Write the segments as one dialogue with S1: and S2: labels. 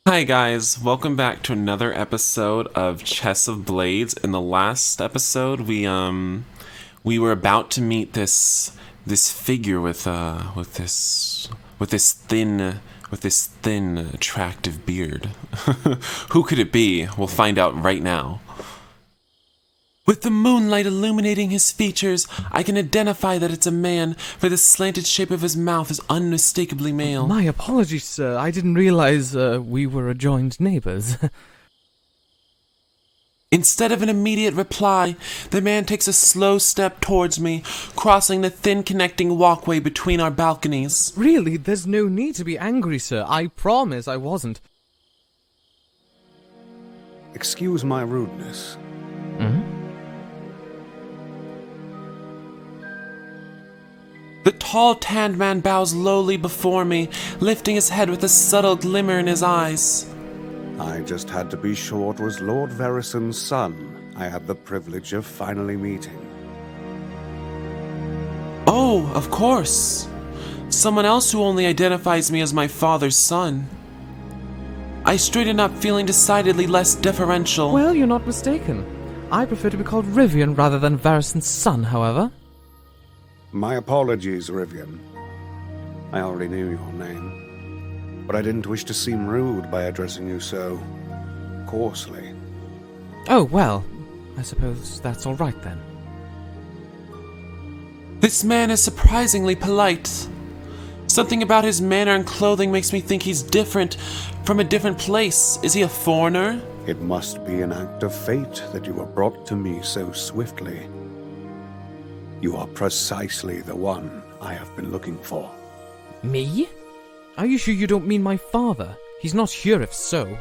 S1: Hi guys, welcome back to another episode of Chess of Blades. In the last episode, we were about to meet this figure with this thin attractive beard. Who could it be? We'll find out right now. With the moonlight illuminating his features, I can identify that it's a man, for the slanted shape of his mouth is unmistakably male.
S2: My apologies, sir. I didn't realize we were adjoined neighbors.
S1: Instead of an immediate reply, the man takes a slow step towards me, crossing the thin connecting walkway between our balconies.
S2: Really, there's no need to be angry, sir. I promise I wasn't.
S3: Excuse my rudeness.
S2: Mm-hmm.
S1: The tall, tanned man bows lowly before me, lifting his head with a subtle glimmer in his eyes.
S3: I just had to be sure it was Lord Verison's son I had the privilege of finally meeting.
S1: Oh, of course. Someone else who only identifies me as my father's son. I straighten up, feeling decidedly less deferential.
S2: Well, you're not mistaken. I prefer to be called Rivian rather than Verison's son, however.
S3: My apologies, Rivian. I already knew your name, but I didn't wish to seem rude by addressing you so coarsely.
S2: Oh, well, I suppose that's all right then.
S1: This man is surprisingly polite. Something about his manner and clothing makes me think he's different, from a different place. Is he a foreigner?
S3: It must be an act of fate that you were brought to me so swiftly. You are precisely the one I have been looking for.
S2: Me? Are you sure you don't mean my father? He's not here if so.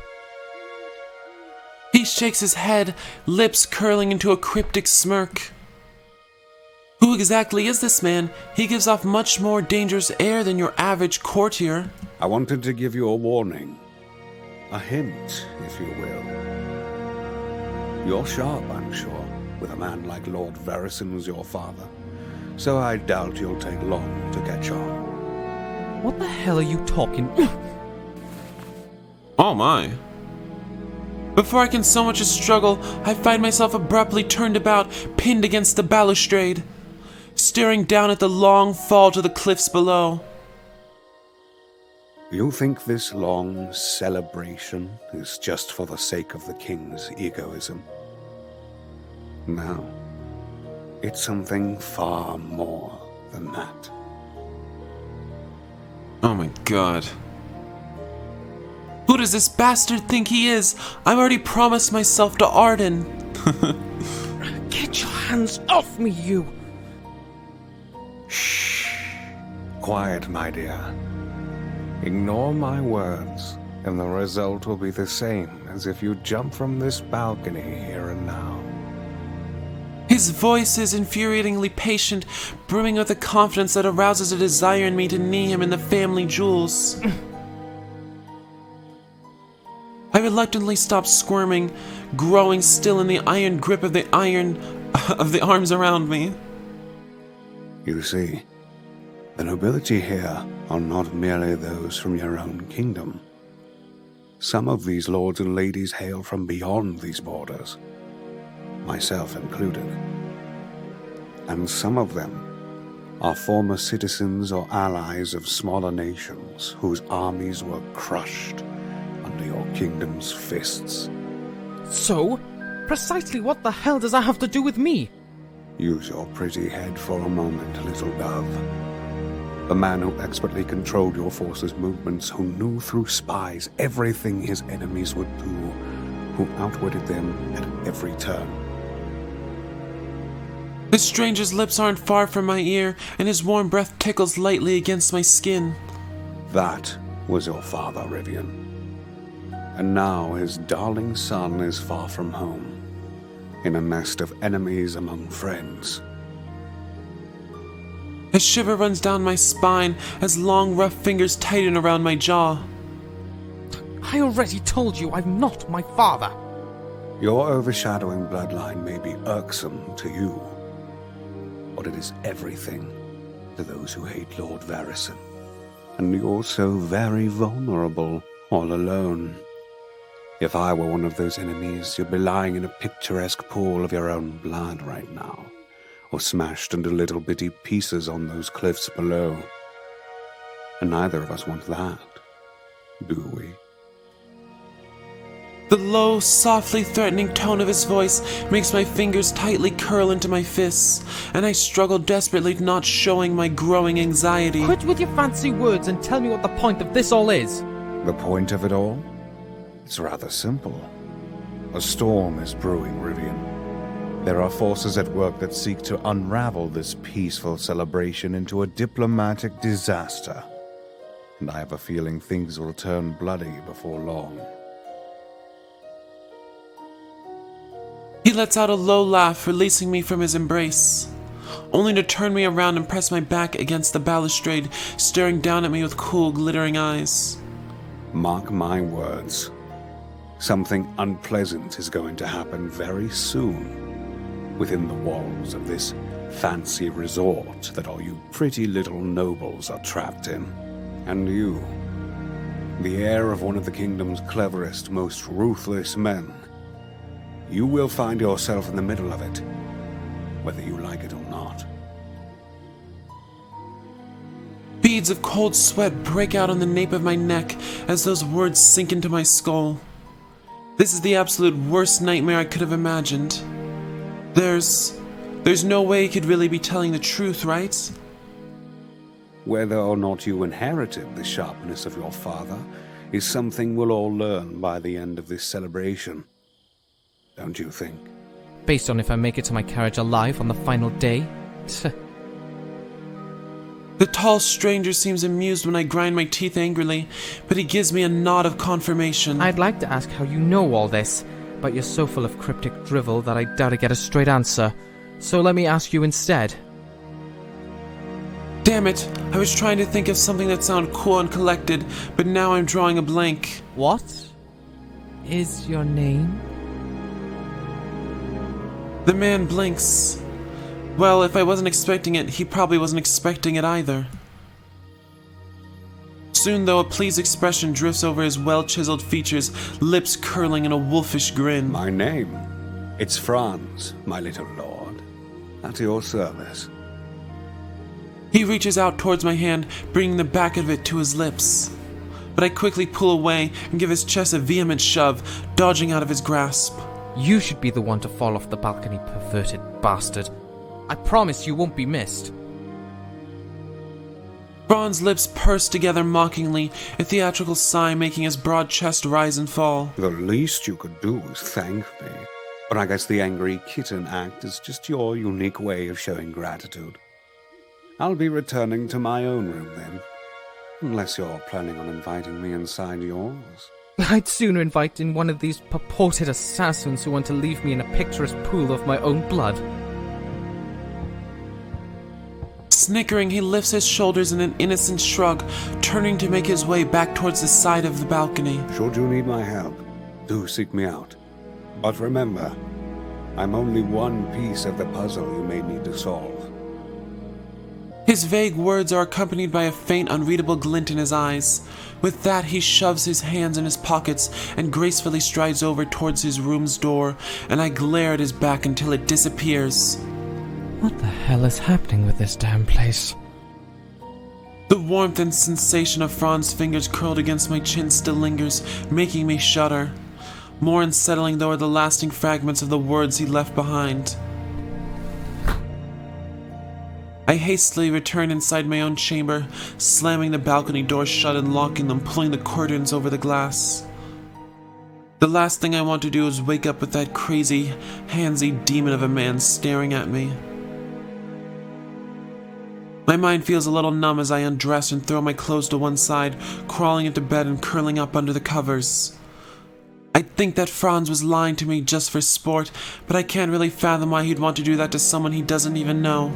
S1: He shakes his head, lips curling into a cryptic smirk. Who exactly is this man? He gives off much more dangerous air than your average courtier.
S3: I wanted to give you a warning. A hint, if you will. You're sharp, I'm sure, with a man like Lord Verison as your father. So I doubt you'll take long to catch on.
S2: What the hell are you talking?
S1: Oh my. Before I can so much as struggle, I find myself abruptly turned about, pinned against the balustrade, staring down at the long fall to the cliffs below.
S3: You think this long celebration is just for the sake of the king's egoism? No. It's something far more than that.
S1: Oh my god. Who does this bastard think he is? I've already promised myself to Arden.
S2: Get your hands off me, you!
S3: Shh. Quiet, my dear. Ignore my words, and the result will be the same as if you jump from this balcony here and now.
S1: His voice is infuriatingly patient, brimming with a confidence that arouses a desire in me to knee him in the family jewels. I reluctantly stop squirming, growing still in the iron grip of the arms around me.
S3: You see, the nobility here are not merely those from your own kingdom. Some of these lords and ladies hail from beyond these borders, myself included. And some of them are former citizens or allies of smaller nations whose armies were crushed under your kingdom's fists.
S2: So, precisely what the hell does that have to do with me?
S3: Use your pretty head for a moment, little dove. The man who expertly controlled your forces' movements, who knew through spies everything his enemies would do, who outwitted them at every turn.
S1: The stranger's lips aren't far from my ear, and his warm breath tickles lightly against my skin.
S3: That was your father, Rivian. And now his darling son is far from home, in a nest of enemies among friends.
S1: A shiver runs down my spine as long, rough fingers tighten around my jaw.
S2: I already told you I'm not my father.
S3: Your overshadowing bloodline may be irksome to you, but it is everything to those who hate Lord Verison. And you're so very vulnerable, all alone, If I were one of those enemies, you'd be lying in a picturesque pool of your own blood right now, or smashed into little bitty pieces on those cliffs below. And neither of us want that, do we?
S1: The low, softly threatening tone of his voice makes my fingers tightly curl into my fists, and I struggle desperately not showing my growing anxiety.
S2: Quit with your fancy words and tell me what the point of this all is.
S3: The point of it all? It's rather simple. A storm is brewing, Rivian. There are forces at work that seek to unravel this peaceful celebration into a diplomatic disaster. And I have a feeling things will turn bloody before long.
S1: He lets out a low laugh, releasing me from his embrace, only to turn me around and press my back against the balustrade, staring down at me with cool, glittering eyes.
S3: Mark my words. Something unpleasant is going to happen very soon, within the walls of this fancy resort that all you pretty little nobles are trapped in. And you, the heir of one of the kingdom's cleverest, most ruthless men, you will find yourself in the middle of it, whether you like it or not.
S1: Beads of cold sweat break out on the nape of my neck as those words sink into my skull. This is the absolute worst nightmare I could have imagined. There's no way he could really be telling the truth, right?
S3: Whether or not you inherited the sharpness of your father is something we'll all learn by the end of this celebration. Don't you think?
S2: Based on if I make it to my carriage alive on the final day?
S1: The tall stranger seems amused when I grind my teeth angrily, but he gives me a nod of confirmation.
S2: I'd like to ask how you know all this, but you're so full of cryptic drivel that I doubt I get a straight answer. So let me ask you instead.
S1: Damn it, I was trying to think of something that sounded cool and collected, but now I'm drawing a blank.
S2: What is your name?
S1: The man blinks. Well, if I wasn't expecting it, he probably wasn't expecting it either. Soon, though, a pleased expression drifts over his well-chiseled features, lips curling in a wolfish grin.
S3: My name? It's Franz, my little lord. At your service.
S1: He reaches out towards my hand, bringing the back of it to his lips. But I quickly pull away and give his chest a vehement shove, dodging out of his grasp.
S2: You should be the one to fall off the balcony, perverted bastard. I promise you won't be missed.
S1: Franz's lips purse together mockingly, a theatrical sigh making his broad chest rise and fall.
S3: The least you could do is thank me. But I guess the angry kitten act is just your unique way of showing gratitude. I'll be returning to my own room then. Unless you're planning on inviting me inside yours.
S2: I'd sooner invite in one of these purported assassins who want to leave me in a picturesque pool of my own blood.
S1: Snickering, he lifts his shoulders in an innocent shrug, turning to make his way back towards the side of the balcony.
S3: Should you need my help, do seek me out. But remember, I'm only one piece of the puzzle you may need to solve.
S1: His vague words are accompanied by a faint, unreadable glint in his eyes. With that, he shoves his hands in his pockets and gracefully strides over towards his room's door, and I glare at his back until it disappears.
S2: What the hell is happening with this damn place?
S1: The warmth and sensation of Franz's fingers curled against my chin still lingers, making me shudder. More unsettling, though, are the lasting fragments of the words he left behind. I hastily return inside my own chamber, slamming the balcony doors shut and locking them, pulling the curtains over the glass. The last thing I want to do is wake up with that crazy, handsy demon of a man staring at me. My mind feels a little numb as I undress and throw my clothes to one side, crawling into bed and curling up under the covers. I think that Franz was lying to me just for sport, but I can't really fathom why he'd want to do that to someone he doesn't even know.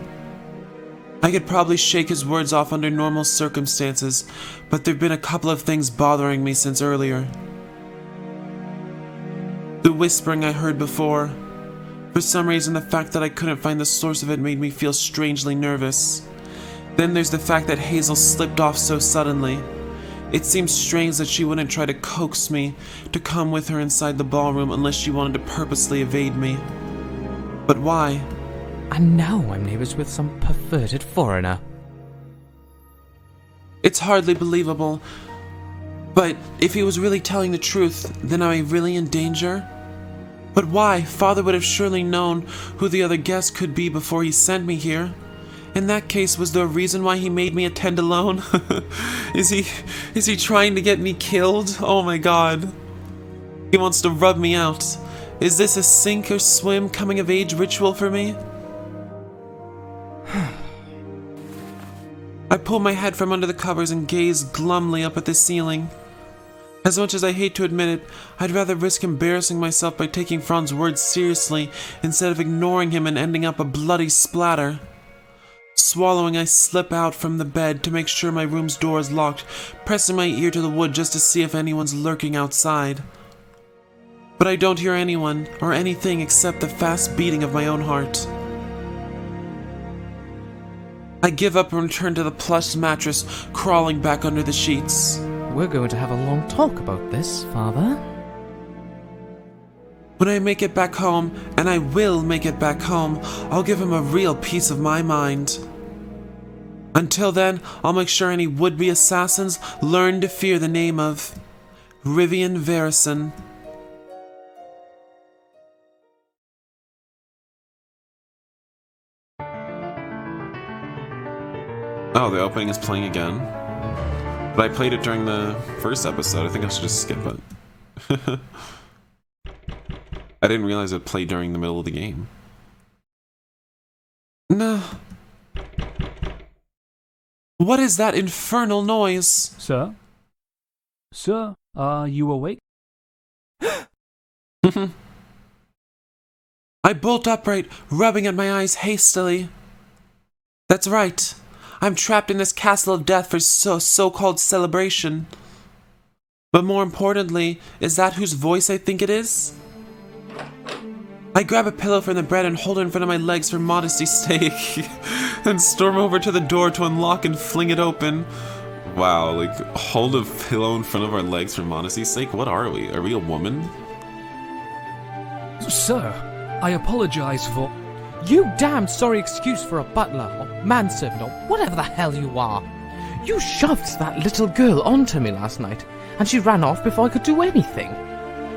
S1: I could probably shake his words off under normal circumstances, but there've been a couple of things bothering me since earlier. The whispering I heard before. For some reason, the fact that I couldn't find the source of it made me feel strangely nervous. Then there's the fact that Hazel slipped off so suddenly. It seemed strange that she wouldn't try to coax me to come with her inside the ballroom unless she wanted to purposely evade me. But why?
S2: And now I'm neighbors with some perverted foreigner.
S1: It's hardly believable. But if he was really telling the truth, then am I really in danger? But why? Father would have surely known who the other guest could be before he sent me here. In that case, was there a reason why he made me attend alone? Is he trying to get me killed? Oh my god. He wants to rub me out. Is this a sink or swim coming of age ritual for me? I pull my head from under the covers and gaze glumly up at the ceiling. As much as I hate to admit it, I'd rather risk embarrassing myself by taking Franz's words seriously instead of ignoring him and ending up a bloody splatter. Swallowing, I slip out from the bed to make sure my room's door is locked, pressing my ear to the wood just to see if anyone's lurking outside. But I don't hear anyone or anything except the fast beating of my own heart. I give up and return to the plush mattress, crawling back under the sheets.
S2: We're going to have a long talk about this, Father.
S1: When I make it back home, and I will make it back home, I'll give him a real piece of my mind. Until then, I'll make sure any would-be assassins learn to fear the name of Rivian Verison. Oh, the opening is playing again. But I played it during the first episode. I think I should just skip it. I didn't realize it played during the middle of the game. No. What is that infernal noise?
S4: Sir? Sir, are you awake?
S1: I bolt upright, rubbing at my eyes hastily. That's right. I'm trapped in this castle of death for so-called celebration. But more importantly, is that whose voice I think it is? I grab a pillow from the bed and hold it in front of my legs for modesty's sake, and storm over to the door to unlock and fling it open. Wow, like, hold a pillow in front of our legs for modesty's sake? What are we? Are we a woman?
S4: Sir, I apologize for...
S2: You damned sorry excuse for a butler, or manservant, or whatever the hell you are. You shoved that little girl onto me last night, and she ran off before I could do anything.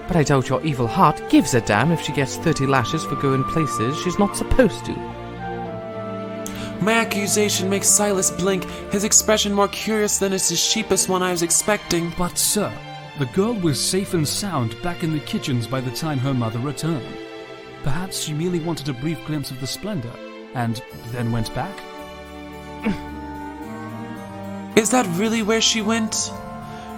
S2: But I doubt your evil heart gives a damn if she gets 30 lashes for going places she's not supposed to.
S1: My accusation makes Silas blink, his expression more curious than his sheepish one I was expecting.
S4: But, sir, the girl was safe and sound back in the kitchens by the time her mother returned. Perhaps she merely wanted a brief glimpse of the splendor, and then went back?
S1: Is that really where she went?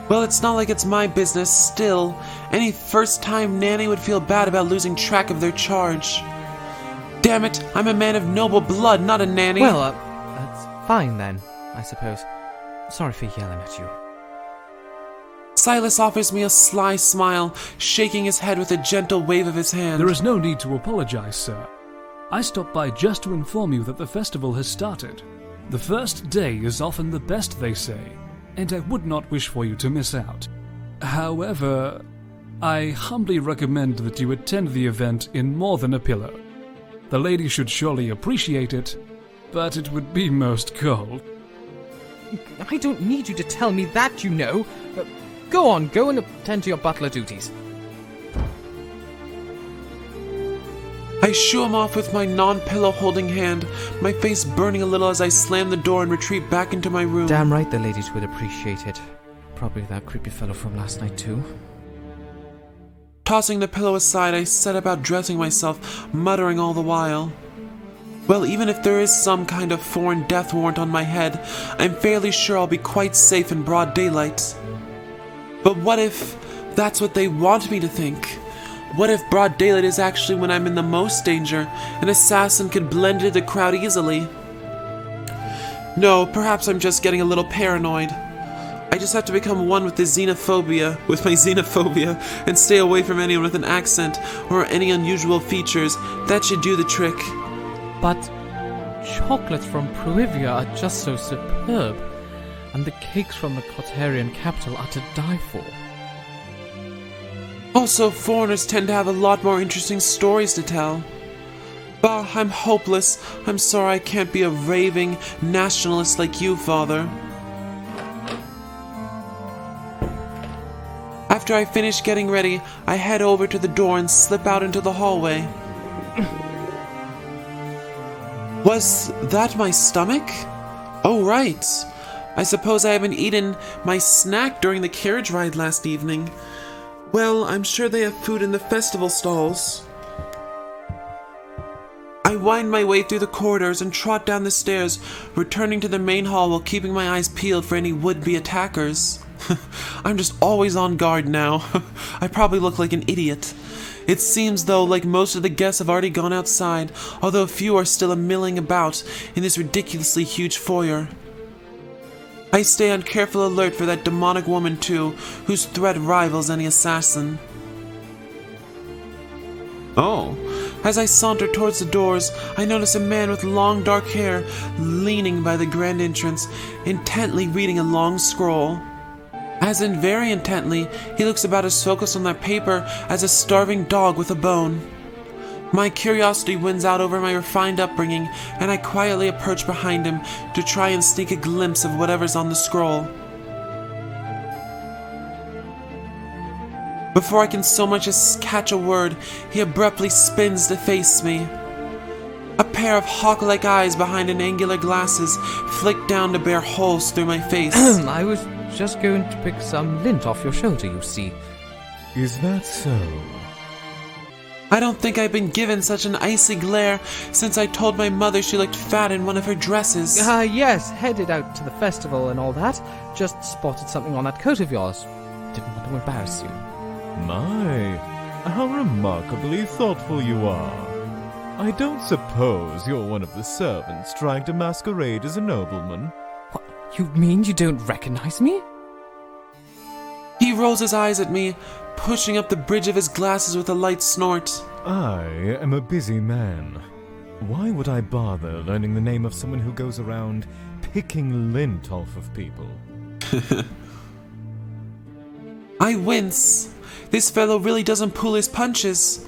S1: Well, it's not like it's my business. Still, any first-time nanny would feel bad about losing track of their charge. Damn it, I'm a man of noble blood, not a nanny.
S2: Well, that's fine then, I suppose. Sorry for yelling at you.
S1: Silas offers me a sly smile, shaking his head with a gentle wave of his hand.
S4: There is no need to apologize, sir. I stopped by just to inform you that the festival has started. The first day is often the best, they say, and I would not wish for you to miss out. However, I humbly recommend that you attend the event in more than a pillow. The lady should surely appreciate it, but it would be most cold.
S2: I don't need you to tell me that, you know. Go on, go and attend to your butler duties.
S1: I shoo him off with my non-pillow holding hand, my face burning a little as I slam the door and retreat back into my room.
S2: Damn right the ladies would appreciate it. Probably that creepy fellow from last night too.
S1: Tossing the pillow aside, I set about dressing myself, muttering all the while. Well, even if there is some kind of foreign death warrant on my head, I'm fairly sure I'll be quite safe in broad daylight. But what if that's what they want me to think? What if broad daylight is actually when I'm in the most danger? An assassin could blend into the crowd easily. No, perhaps I'm just getting a little paranoid. I just have to become one with my xenophobia, and stay away from anyone with an accent or any unusual features. That should do the trick.
S2: But chocolates from Privia are just so superb. and the cakes from the Cotarian capital are to die for.
S1: Also, foreigners tend to have a lot more interesting stories to tell. Bah, I'm hopeless. I'm sorry I can't be a raving nationalist like you, Father. After I finish getting ready, I head over to the door and slip out into the hallway. Was that my stomach? Oh, right. I suppose I haven't eaten my snack during the carriage ride last evening. Well, I'm sure they have food in the festival stalls. I wind my way through the corridors and trot down the stairs, returning to the main hall while keeping my eyes peeled for any would-be attackers. I'm just always on guard now. I probably look like an idiot. It seems, though, like most of the guests have already gone outside, although a few are still milling about in this ridiculously huge foyer. I stay on careful alert for that demonic woman, too, whose threat rivals any assassin. Oh, as I saunter towards the doors, I notice a man with long dark hair leaning by the grand entrance, intently reading a long scroll. As in very intently, he looks about as focused on that paper as a starving dog with a bone. My curiosity wins out over my refined upbringing, and I quietly approach behind him to try and sneak a glimpse of whatever's on the scroll. Before I can so much as catch a word, he abruptly spins to face me. A pair of hawk-like eyes behind an angular glasses flick down to bear holes through my face.
S2: I was just going to pick some lint off your shoulder, you see.
S5: Is that so?
S1: I don't think I've been given such an icy glare since I told my mother she looked fat in one of her dresses.
S2: Yes, headed out to the festival and all that. Just spotted something on that coat of yours. Didn't want to embarrass you.
S5: My, how remarkably thoughtful you are. I don't suppose you're one of the servants trying to masquerade as a nobleman.
S2: What, you mean you don't recognize me?
S1: He rolls his eyes at me, pushing up the bridge of his glasses with a light snort.
S5: I am a busy man. Why would I bother learning the name of someone who goes around picking lint off of people?
S1: I wince. This fellow really doesn't pull his punches.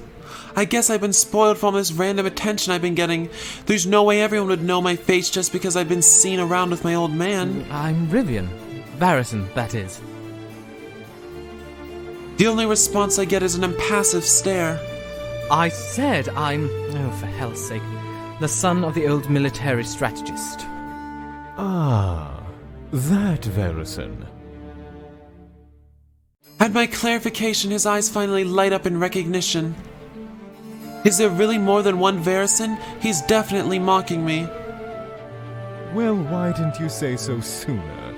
S1: I guess I've been spoiled from this random attention I've been getting. There's no way everyone would know my face just because I've been seen around with my old man.
S2: I'm Rivian. Varison, that is.
S1: The only response I get is an impassive stare.
S2: I said I'm, oh for hell's sake, the son of the old military strategist.
S5: Ah, that Varison.
S1: At my clarification, his eyes finally light up in recognition. Is there really more than one Varison? He's definitely mocking me.
S5: Well, why didn't you say so sooner?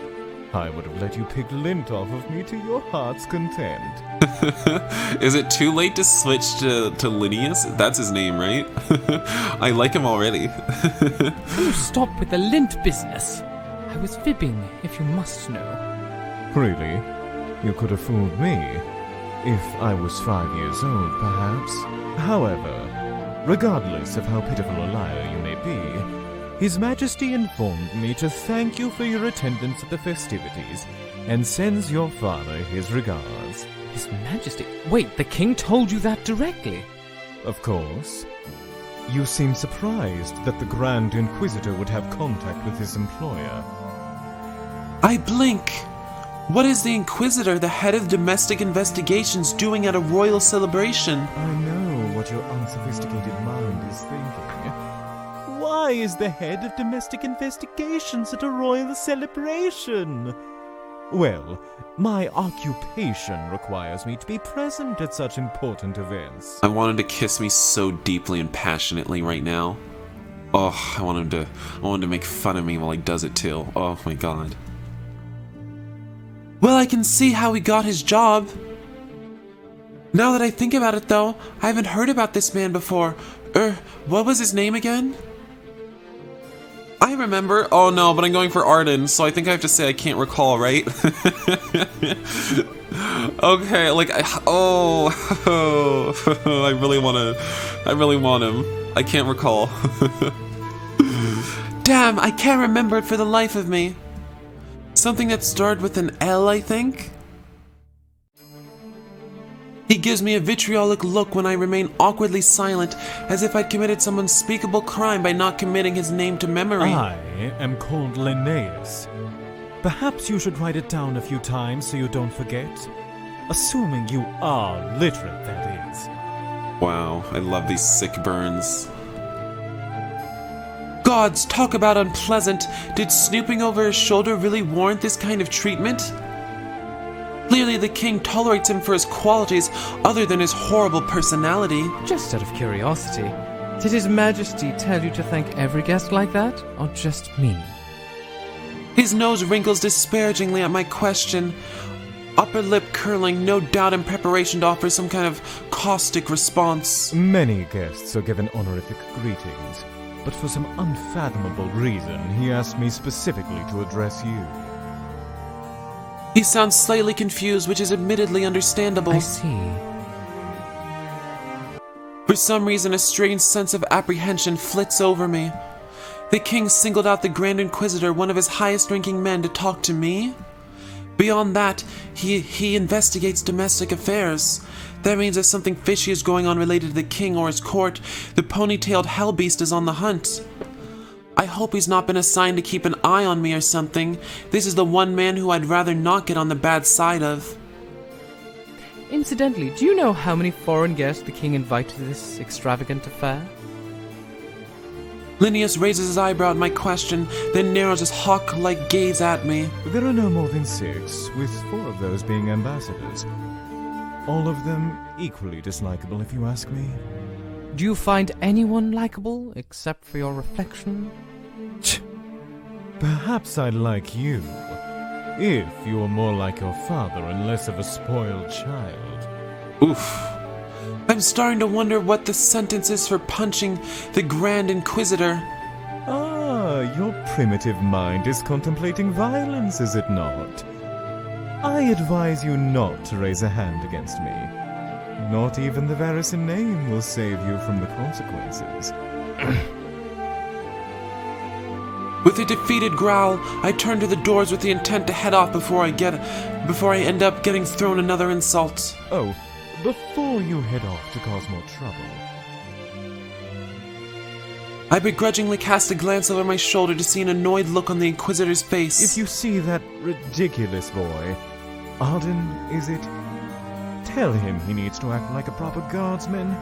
S5: I would have let you pick lint off of me to your heart's content.
S1: Is it too late to switch to Linnaeus? That's his name, right? I like him already.
S2: You stop with the lint business. I was fibbing, if you must know.
S5: Really? You could have fooled me. If I was 5 years old, perhaps. However, regardless of how pitiful a liar you may be, His Majesty informed me to thank you for your attendance at the festivities, and sends your father his regards.
S2: His Majesty? Wait, the king told you that directly?
S5: Of course. You seem surprised that the Grand Inquisitor would have contact with his employer.
S1: I blink. What is the Inquisitor, the head of domestic investigations, doing at a royal celebration?
S5: I know what your unsophisticated mind is thinking. Why is the head of domestic investigations at a royal celebration? Well, my occupation requires me to be present at such important events.
S1: I want him to kiss me so deeply and passionately right now. Oh, I want him to make fun of me while he does it too. Oh my god. Well, I can see how he got his job. Now that I think about it though, I haven't heard about this man before. What was his name again? I remember. Oh no, but I'm going for Arden, so I think I have to say I can't recall, right? Okay, like, I really want him. I can't recall. Damn, I can't remember it for the life of me. Something that started with an L, I think? He gives me a vitriolic look when I remain awkwardly silent, as if I'd committed some unspeakable crime by not committing his name to memory.
S5: I am called Linnaeus. Perhaps you should write it down a few times so you don't forget. Assuming you are literate, that is.
S1: Wow, I love these sick burns. Gods, talk about unpleasant. Did snooping over his shoulder really warrant this kind of treatment? Clearly the king tolerates him for his qualities other than his horrible personality.
S2: Just out of curiosity, did His Majesty tell you to thank every guest like that, or just me?
S1: His nose wrinkles disparagingly at my question, upper lip curling, no doubt in preparation to offer some kind of caustic response.
S5: Many guests are given honorific greetings, but for some unfathomable reason, he asked me specifically to address you.
S1: He sounds slightly confused, which is admittedly understandable.
S2: I see.
S1: For some reason, a strange sense of apprehension flits over me. The king singled out the Grand Inquisitor, one of his highest-ranking men, to talk to me? Beyond that, he investigates domestic affairs. That means if something fishy is going on related to the king or his court, the pony-tailed hellbeast is on the hunt. I hope he's not been assigned to keep an eye on me or something. This is the one man who I'd rather not get on the bad side of.
S2: Incidentally, do you know how many foreign guests the king invited to this extravagant affair?
S1: Linnaeus raises his eyebrow at my question, then narrows his hawk-like gaze at me.
S5: There are no more than 6, with 4 of those being ambassadors. All of them equally dislikable, if you ask me.
S2: Do you find anyone likable, except for your reflection?
S5: Perhaps I'd like you, if you were more like your father and less of a spoiled child.
S1: Oof. I'm starting to wonder what the sentence is for punching the Grand Inquisitor.
S5: Ah, your primitive mind is contemplating violence, is it not? I advise you not to raise a hand against me. Not even the Varison name will save you from the consequences.
S1: With a defeated growl, I turn to the doors with the intent to head off before I end up getting thrown another insult.
S5: Oh, before you head off to cause more trouble.
S1: I begrudgingly cast a glance over my shoulder to see an annoyed look on the Inquisitor's face.
S5: If you see that ridiculous boy, Arden, is it? Tell him he needs to act like a proper guardsman,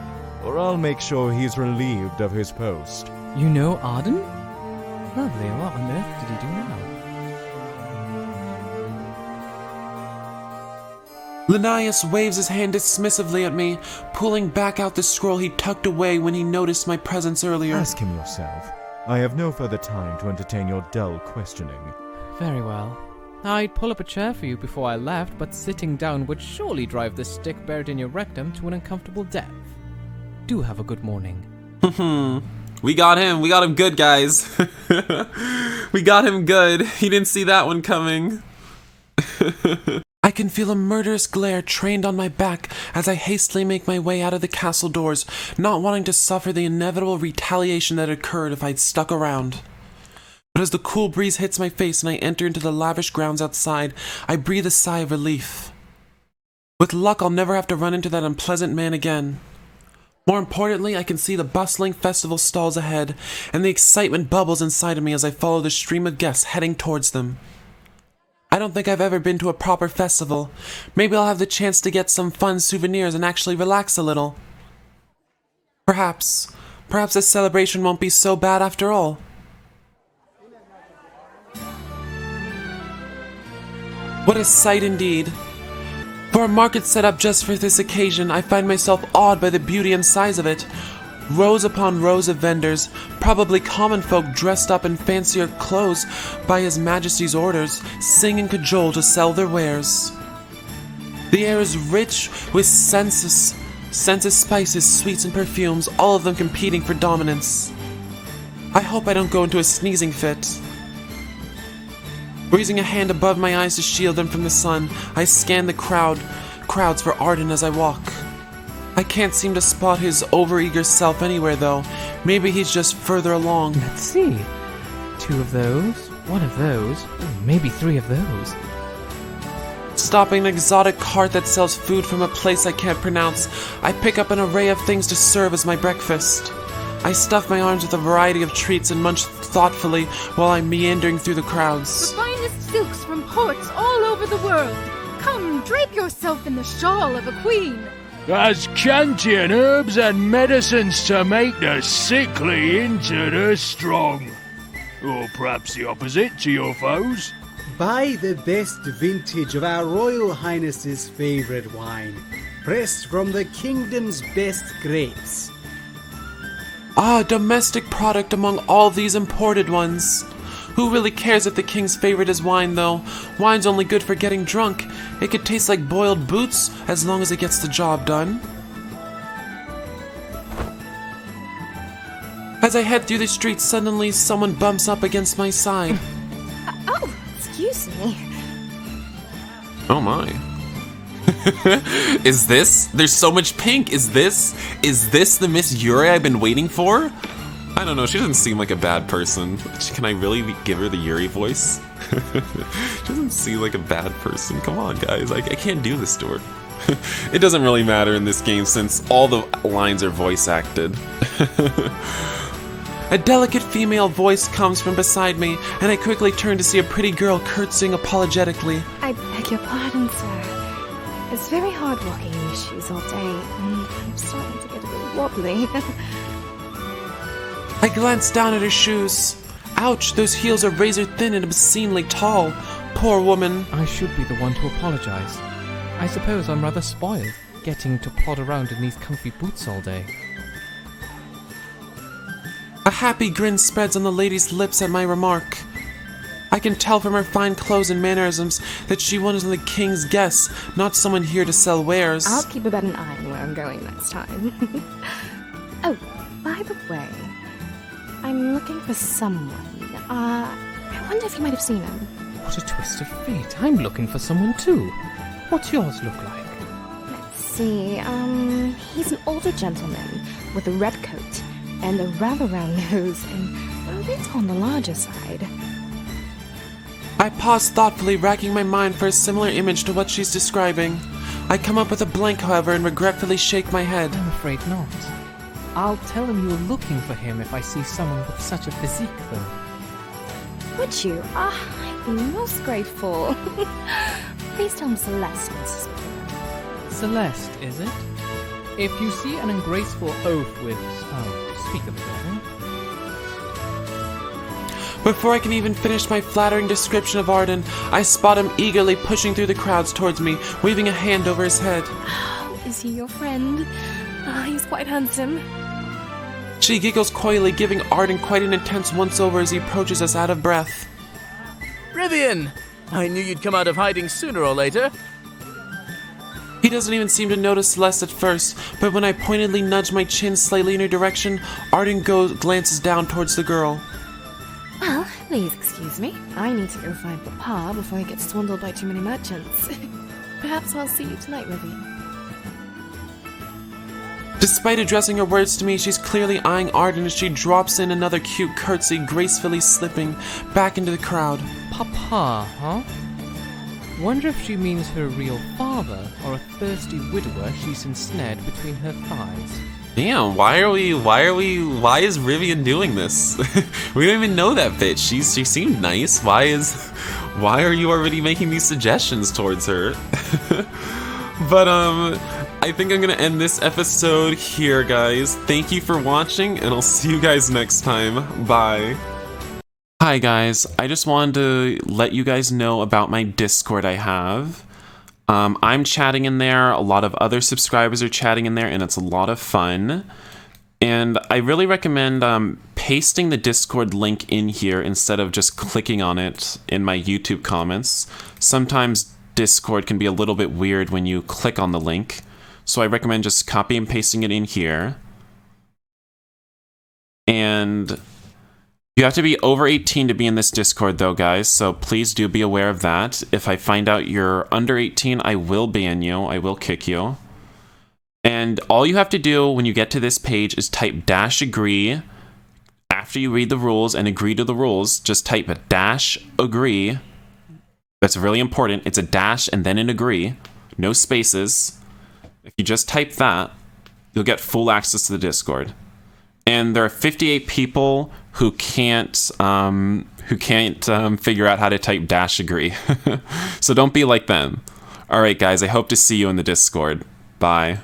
S5: or I'll make sure he's relieved of his post.
S2: You know Arden? Lovely, what on earth did he do now?
S1: Linnaeus waves his hand dismissively at me, pulling back out the scroll he tucked away when he noticed my presence earlier.
S5: Ask him yourself. I have no further time to entertain your dull questioning.
S2: Very well. I'd pull up a chair for you before I left, but sitting down would surely drive the stick buried in your rectum to an uncomfortable depth. Do have a good morning.
S1: We got him good, guys. We got him good. He didn't see that one coming. I can feel a murderous glare trained on my back as I hastily make my way out of the castle doors, not wanting to suffer the inevitable retaliation that occurred if I'd stuck around. But as the cool breeze hits my face and I enter into the lavish grounds outside, I breathe a sigh of relief. With luck, I'll never have to run into that unpleasant man again. More importantly, I can see the bustling festival stalls ahead, and the excitement bubbles inside of me as I follow the stream of guests heading towards them. I don't think I've ever been to a proper festival. Maybe I'll have the chance to get some fun souvenirs and actually relax a little. Perhaps this celebration won't be so bad after all. What a sight indeed. For a market set up just for this occasion, I find myself awed by the beauty and size of it. Rows upon rows of vendors, probably common folk dressed up in fancier clothes by His Majesty's orders, sing and cajole to sell their wares. The air is rich with scents of spices, sweets, and perfumes, all of them competing for dominance. I hope I don't go into a sneezing fit. Raising a hand above my eyes to shield them from the sun, I scan the crowds for Arden as I walk. I can't seem to spot his overeager self anywhere, though. Maybe he's just further along.
S2: Let's see. 2 of those, 1 of those. maybe 3 of those.
S1: Stopping an exotic cart that sells food from a place I can't pronounce, I pick up an array of things to serve as my breakfast. I stuff my arms with a variety of treats and munch thoughtfully while I'm meandering through the crowds.
S6: The finest silks from ports all over the world. Come, drape yourself in the shawl of a queen.
S7: There's Kantian herbs and medicines to make the sickly into the strong. Or perhaps the opposite to your foes.
S8: Buy the best vintage of our Royal Highness's favourite wine, pressed from the kingdom's best grapes.
S1: Ah, domestic product among all these imported ones. Who really cares if the king's favorite is wine, though? Wine's only good for getting drunk. It could taste like boiled boots as long as it gets the job done. As I head through the streets, suddenly someone bumps up against my side.
S6: Oh, excuse me.
S1: Oh my. Is this? There's so much pink. Is this the Miss Yuri I've been waiting for? I don't know, she doesn't seem like a bad person. Can I really give her the Yuri voice? She doesn't seem like a bad person. Come on, guys, I can't do this to her. It doesn't really matter in this game since all the lines are voice acted. A delicate female voice comes from beside me, and I quickly turn to see a pretty girl curtsying apologetically.
S6: I beg your pardon, sir. It's very hard walking in these shoes all day, and I'm starting to get a bit wobbly.
S1: I glance down at her shoes. Ouch, those heels are razor thin and obscenely tall. Poor woman.
S2: I should be the one to apologize. I suppose I'm rather spoiled, getting to plod around in these comfy boots all day.
S1: A happy grin spreads on the lady's lips at my remark. I can tell from her fine clothes and mannerisms that she was one of the king's guests, not someone here to sell wares.
S6: I'll keep a better eye on where I'm going next time. Oh, by the way, I'm looking for someone. I wonder if you might have seen him.
S2: What a twist of fate. I'm looking for someone too. What's yours look like?
S6: Let's see, he's an older gentleman with a red coat and a rather round nose and a bit on the larger side.
S1: I pause thoughtfully, racking my mind for a similar image to what she's describing. I come up with a blank, however, and regretfully shake my head.
S2: I'm afraid not. I'll tell him you're looking for him if I see someone with such a physique, though.
S6: Would you? I'd be most grateful. Please tell him Celeste wants to speak with him.
S2: Celeste, is it? If you see an ungraceful oaf with, speak of the devil.
S1: Before I can even finish my flattering description of Arden, I spot him eagerly pushing through the crowds towards me, waving a hand over his head.
S6: Oh, is he your friend? He's quite handsome.
S1: She giggles coyly, giving Arden quite an intense once-over as he approaches us out of breath.
S9: Rivian! I knew you'd come out of hiding sooner or later.
S1: He doesn't even seem to notice Celeste at first, but when I pointedly nudge my chin slightly in her direction, Arden glances down towards the girl.
S6: Well, please excuse me. I need to go find Papa before I get swindled by too many merchants. Perhaps I'll see you tonight, Rivian.
S1: Despite addressing her words to me, she's clearly eyeing Arden as she drops in another cute curtsy, gracefully slipping back into the crowd.
S2: Papa, huh? Wonder if she means her real father, or a thirsty widower she's ensnared between her thighs.
S1: Damn, why is Rivian doing this? We don't even know that bitch. She seemed nice. Why are you already making these suggestions towards her? But, I think I'm gonna end this episode here, guys. Thank you for watching, and I'll see you guys next time. Bye. Hi, guys. I just wanted to let you guys know about my Discord I have. I'm chatting in there. A lot of other subscribers are chatting in there, and it's a lot of fun. And I really recommend pasting the Discord link in here instead of just clicking on it in my YouTube comments. Sometimes Discord can be a little bit weird when you click on the link. So I recommend just copy and pasting it in here. And you have to be over 18 to be in this Discord though, guys, so please do be aware of that. If I find out you're under 18, I will ban you, I will kick you. And all you have to do when you get to this page is type -agree. After you read the rules and agree to the rules, just type -agree, That's really important. It's a dash and then an agree. No spaces. If you just type that, you'll get full access to the Discord. And there are 58 people who can't figure out how to type dash agree. So don't be like them. All right, guys, I hope to see you in the Discord. Bye.